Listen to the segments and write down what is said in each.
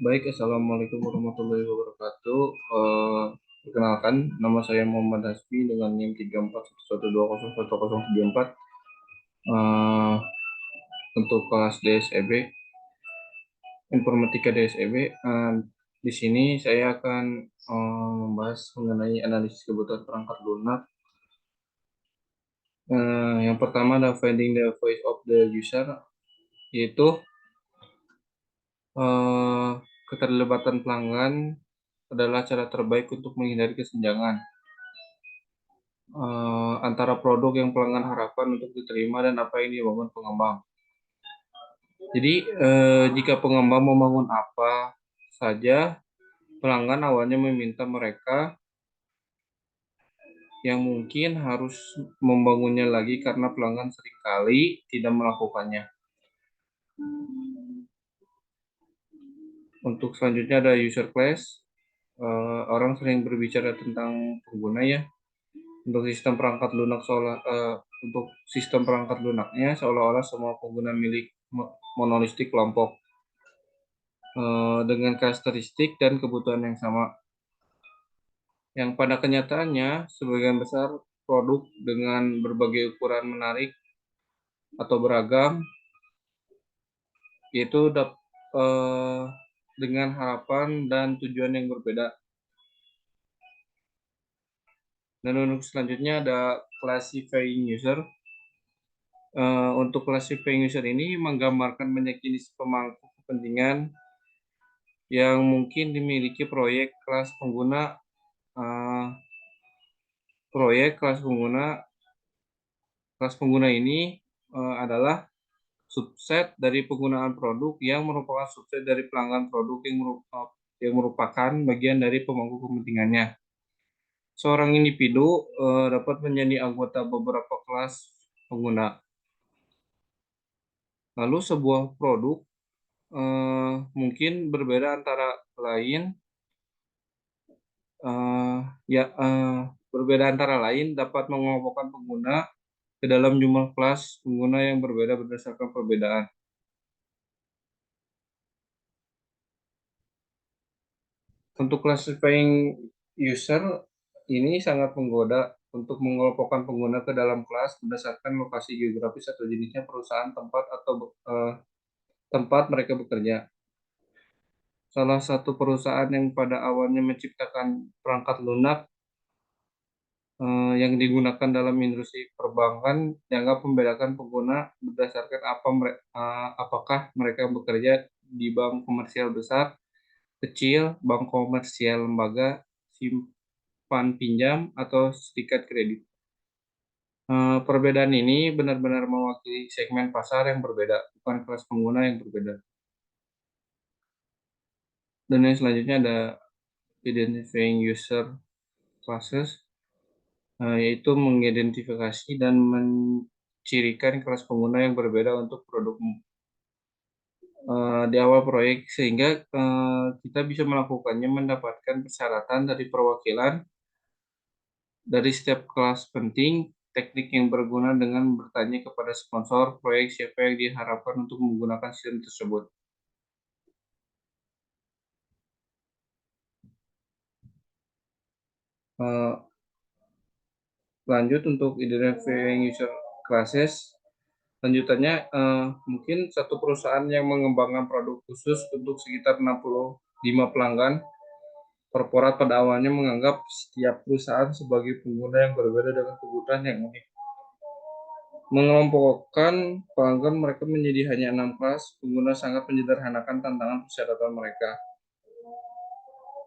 Baik, Assalamualaikum warahmatullahi wabarakatuh. Perkenalkan, nama saya Muhammad Hasbi dengan NIM 3411201034. Eh, untuk kelas DSEB, Informatika DSEB. Di sini saya akan membahas mengenai analisis kebutuhan perangkat lunak. Yang pertama adalah finding the voice of the user, yaitu eh, keterlibatan pelanggan adalah cara terbaik untuk menghindari kesenjangan antara produk yang pelanggan harapkan untuk diterima dan apa yang dibangun pengembang. Jadi, jika pengembang membangun apa saja, pelanggan awalnya meminta mereka yang mungkin harus membangunnya lagi karena pelanggan seringkali tidak melakukannya. Untuk selanjutnya ada user class. Orang sering berbicara tentang pengguna ya. Untuk sistem perangkat lunak untuk sistem perangkat lunaknya seolah-olah semua pengguna milik monolistik kelompok dengan karakteristik dan kebutuhan yang sama. Yang pada kenyataannya sebagian besar produk dengan berbagai ukuran menarik atau beragam yaitu dengan harapan dan tujuan yang berbeda. Dan untuk selanjutnya ada classifying user. Untuk classifying user ini menggambarkan banyak jenis pemangku kepentingan yang mungkin dimiliki eh, kelas pengguna ini adalah subset dari penggunaan produk yang merupakan subset dari pelanggan produk yang merupakan bagian dari pemangku kepentingannya. Seorang individu dapat menjadi anggota beberapa kelas pengguna. Lalu sebuah produk mungkin berbeda antara lain eh, ya berbeda antara lain dapat mengelompokkan pengguna ke dalam jumlah kelas pengguna yang berbeda berdasarkan perbedaan. Untuk classifying user ini sangat menggoda untuk mengelompokkan pengguna ke dalam kelas berdasarkan lokasi geografis atau jenisnya perusahaan tempat mereka bekerja. Salah satu perusahaan yang pada awalnya menciptakan perangkat lunak yang digunakan dalam industri perbankan dianggap membedakan pengguna berdasarkan apakah mereka bekerja di bank komersial besar, kecil, bank komersial lembaga, simpan pinjam, atau serikat kredit. Perbedaan ini benar-benar mewakili segmen pasar yang berbeda, bukan kelas pengguna yang berbeda. Dan yang selanjutnya ada identifying user classes, yaitu mengidentifikasi dan mencirikan kelas pengguna yang berbeda untuk produkmu di awal proyek, sehingga kita bisa melakukannya mendapatkan persyaratan dari perwakilan dari setiap kelas penting. Teknik yang berguna dengan bertanya kepada sponsor proyek siapa yang diharapkan untuk menggunakan sistem tersebut. Eh, Lanjut untuk identifying user classes. Lanjutannya, mungkin satu perusahaan yang mengembangkan produk khusus untuk sekitar 65 pelanggan. Korporat pada awalnya menganggap setiap perusahaan sebagai pengguna yang berbeda dengan kebutuhan yang unik. Mengelompokkan pelanggan mereka menjadi hanya 6 kelas, pengguna sangat menyederhanakan tantangan persyaratan mereka.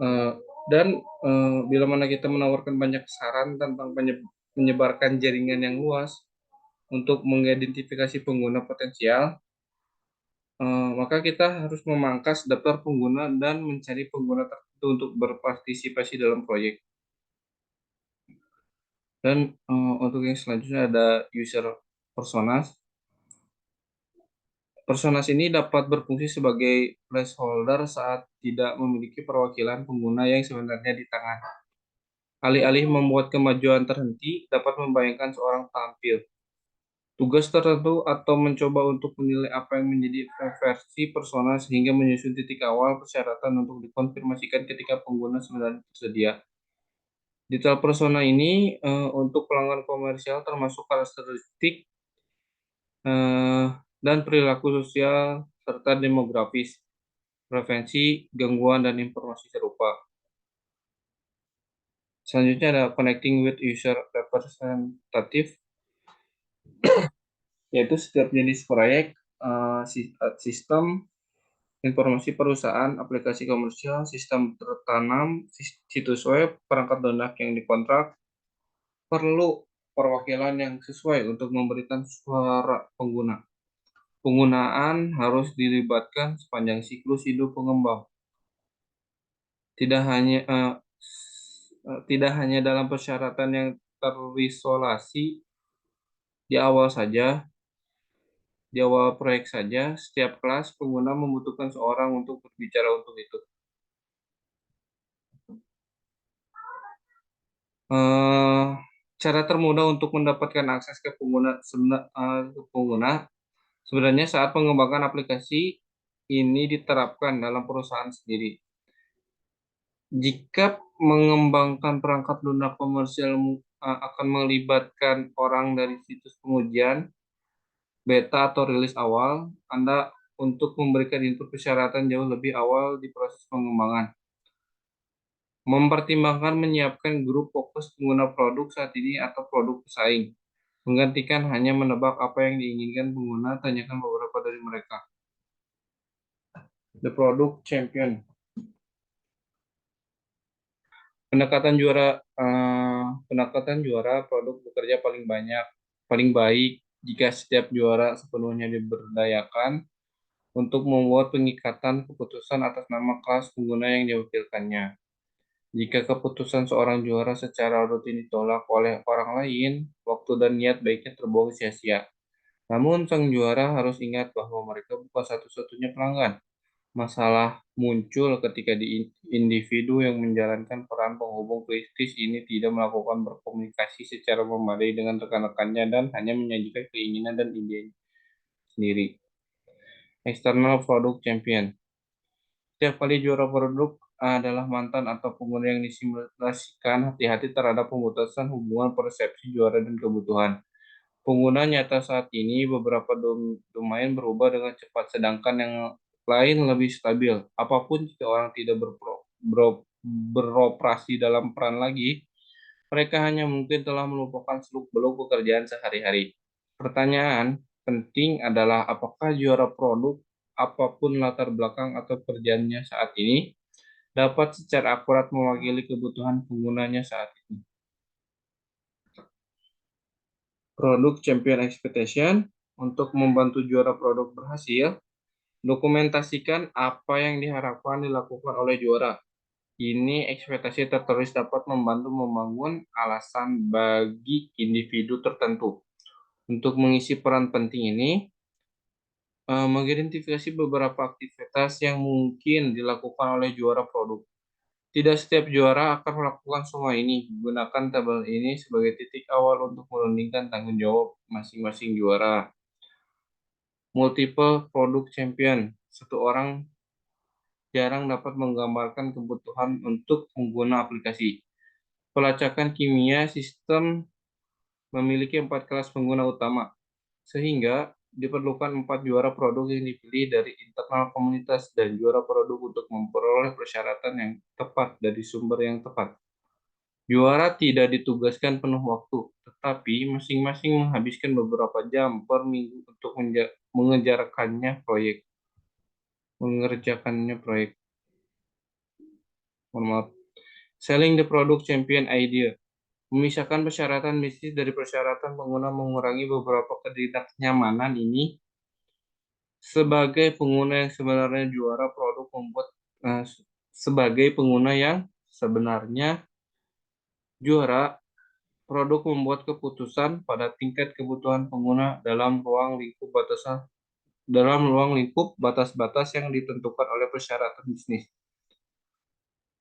Eh, dan bila mana kita menawarkan banyak saran tentang menyebarkan jaringan yang luas untuk mengidentifikasi pengguna potensial, maka kita harus memangkas daftar pengguna dan mencari pengguna tertentu untuk berpartisipasi dalam proyek. Dan untuk yang selanjutnya ada user personas. Personas ini dapat berfungsi sebagai placeholder saat tidak memiliki perwakilan pengguna yang sebenarnya di tangan. Alih-alih membuat kemajuan terhenti, dapat membayangkan seorang tampil. tugas tertentu atau mencoba untuk menilai apa yang menjadi preferensi personal sehingga menyusun titik awal persyaratan untuk dikonfirmasikan ketika pengguna sebenarnya tersedia. Detail persona ini untuk pelanggan komersial termasuk karakteristik eh, dan perilaku sosial serta demografis, preferensi, gangguan, dan informasi serupa. Selanjutnya ada connecting with user representative, yaitu setiap jenis proyek, sistem, informasi perusahaan, aplikasi komersial, sistem tertanam, situs web, perangkat lunak yang dikontrak, perlu perwakilan yang sesuai untuk memberikan suara pengguna. Penggunaan harus dilibatkan sepanjang siklus hidup pengembang, tidak hanya tidak hanya dalam persyaratan yang terisolasi di awal saja, di awal proyek saja. Setiap kelas pengguna membutuhkan seorang untuk berbicara untuk itu. Eh, Cara termudah untuk mendapatkan akses ke pengguna sebenarnya saat pengembangan aplikasi ini diterapkan dalam perusahaan sendiri. Jika mengembangkan perangkat lunak komersial akan melibatkan orang dari situs pengujian, beta atau rilis awal, Anda untuk memberikan input persyaratan jauh lebih awal di proses pengembangan. Mempertimbangkan menyiapkan grup fokus pengguna produk saat ini atau produk pesaing. Menggantikan hanya menebak apa yang diinginkan pengguna, tanyakan beberapa dari mereka. The Product Champion. Pendekatan juara produk bekerja paling baik jika setiap juara sepenuhnya diberdayakan untuk membuat pengikatan keputusan atas nama kelas pengguna yang diwakilkannya. Jika keputusan seorang juara secara rutin ditolak oleh orang lain, waktu dan niat baiknya terbuang sia-sia. Namun sang juara harus ingat bahwa mereka bukan satu-satunya pelanggan. Masalah muncul ketika individu yang menjalankan peran penghubung kritis ini tidak melakukan berkomunikasi secara memadai dengan rekan-rekannya dan hanya menyajikan keinginan dan ide sendiri. External Product Champion. Setiap kali juara produk adalah mantan atau pengguna yang disimulasikan, hati-hati terhadap pemutusan hubungan persepsi juara dan kebutuhan. Pengguna nyata saat ini beberapa domain berubah dengan cepat, sedangkan yang lain lebih stabil. Apapun jika orang tidak beroperasi dalam peran lagi, mereka hanya mungkin telah melupakan seluk-beluk pekerjaan sehari-hari. Pertanyaan penting adalah apakah juara produk, apapun latar belakang atau kerjaannya saat ini, dapat secara akurat mewakili kebutuhan penggunanya saat ini. Produk Champion Expectation untuk membantu juara produk berhasil, dokumentasikan apa yang diharapkan dilakukan oleh juara. Ini ekspektasi tertulis dapat membantu membangun alasan bagi individu tertentu. Untuk mengisi peran penting ini, mengidentifikasi beberapa aktivitas yang mungkin dilakukan oleh juara produk. Tidak setiap juara akan melakukan semua ini. Gunakan tabel ini sebagai titik awal untuk menundingkan tanggung jawab masing-masing juara. Multiple Product Champion. Satu orang jarang dapat menggambarkan kebutuhan untuk pengguna aplikasi. Pelacakan kimia sistem memiliki 4 kelas pengguna utama, sehingga diperlukan 4 juara produk yang dipilih dari internal komunitas dan juara produk untuk memperoleh persyaratan yang tepat dari sumber yang tepat. Juara tidak ditugaskan penuh waktu, tetapi masing-masing menghabiskan beberapa jam per minggu untuk mengerjakannya proyek. Mohon maaf. Selling the product champion idea. Memisahkan persyaratan bisnis dari persyaratan pengguna mengurangi beberapa ketidaknyamanan ini. Sebagai pengguna yang sebenarnya juara produk membuat sebagai pengguna yang sebenarnya juara produk membuat keputusan pada tingkat kebutuhan pengguna dalam ruang lingkup batas-batas yang ditentukan oleh persyaratan bisnis.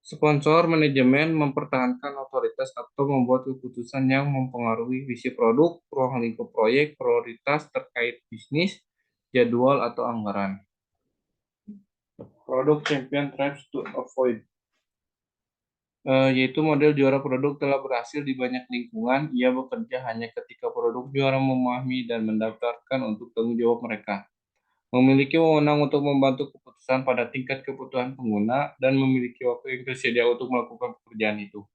Sponsor manajemen mempertahankan otoritas atau membuat keputusan yang mempengaruhi visi produk, ruang lingkup proyek, prioritas terkait bisnis, jadwal, atau anggaran. Produk champion tries to avoid, yaitu model juara produk telah berhasil di banyak lingkungan. Ia bekerja hanya ketika produk juara memahami dan mendaftarkan untuk tanggung jawab mereka. Memiliki wewenang untuk membantu keputusan pada tingkat kebutuhan pengguna dan memiliki waktu yang tersedia untuk melakukan pekerjaan itu.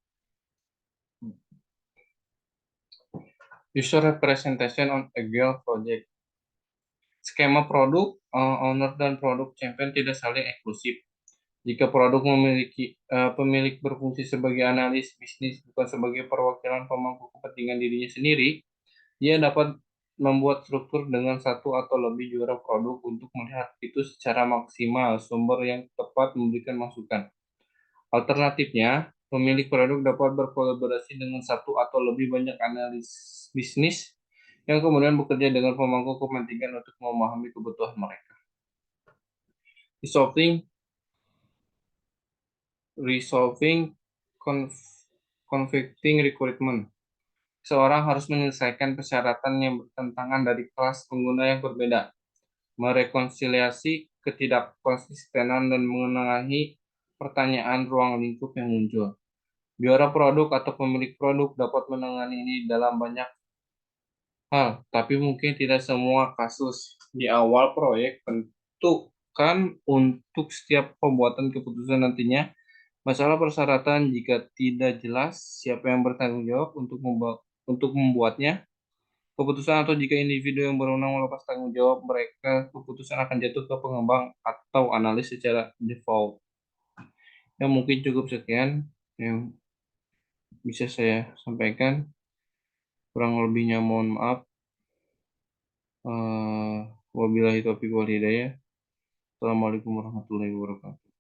User representation on Agile project. Skema produk, owner dan produk champion tidak saling eksklusif. Jika produk memiliki pemilik berfungsi sebagai analis bisnis bukan sebagai perwakilan pemangku kepentingan dirinya sendiri, dia dapat membuat struktur dengan satu atau lebih juara produk untuk melihat itu secara maksimal. Sumber yang tepat memberikan masukan. Alternatifnya, pemilik produk dapat berkolaborasi dengan satu atau lebih banyak analis bisnis yang kemudian bekerja dengan pemangku kepentingan untuk memahami kebutuhan mereka. Resolving resolving conflicting requirement. Seorang harus menyelesaikan persyaratan yang bertentangan dari kelas pengguna yang berbeda, merekonsiliasi ketidakkonsistenan dan menengahi pertanyaan ruang lingkup yang muncul. Juara produk atau pemilik produk dapat menangani ini dalam banyak hal, tapi mungkin tidak semua kasus. Di awal proyek, tentukan untuk setiap pembuatan keputusan nantinya masalah persyaratan jika tidak jelas siapa yang bertanggung jawab untuk membuatnya. Keputusan atau jika individu yang berwenang melepas tanggung jawab mereka, keputusan akan jatuh ke pengembang atau analis secara default. Ya mungkin cukup sekian yang bisa saya sampaikan. Kurang lebihnya mohon maaf. Wabillahi taufiq wal hidayah. Assalamualaikum warahmatullahi wabarakatuh.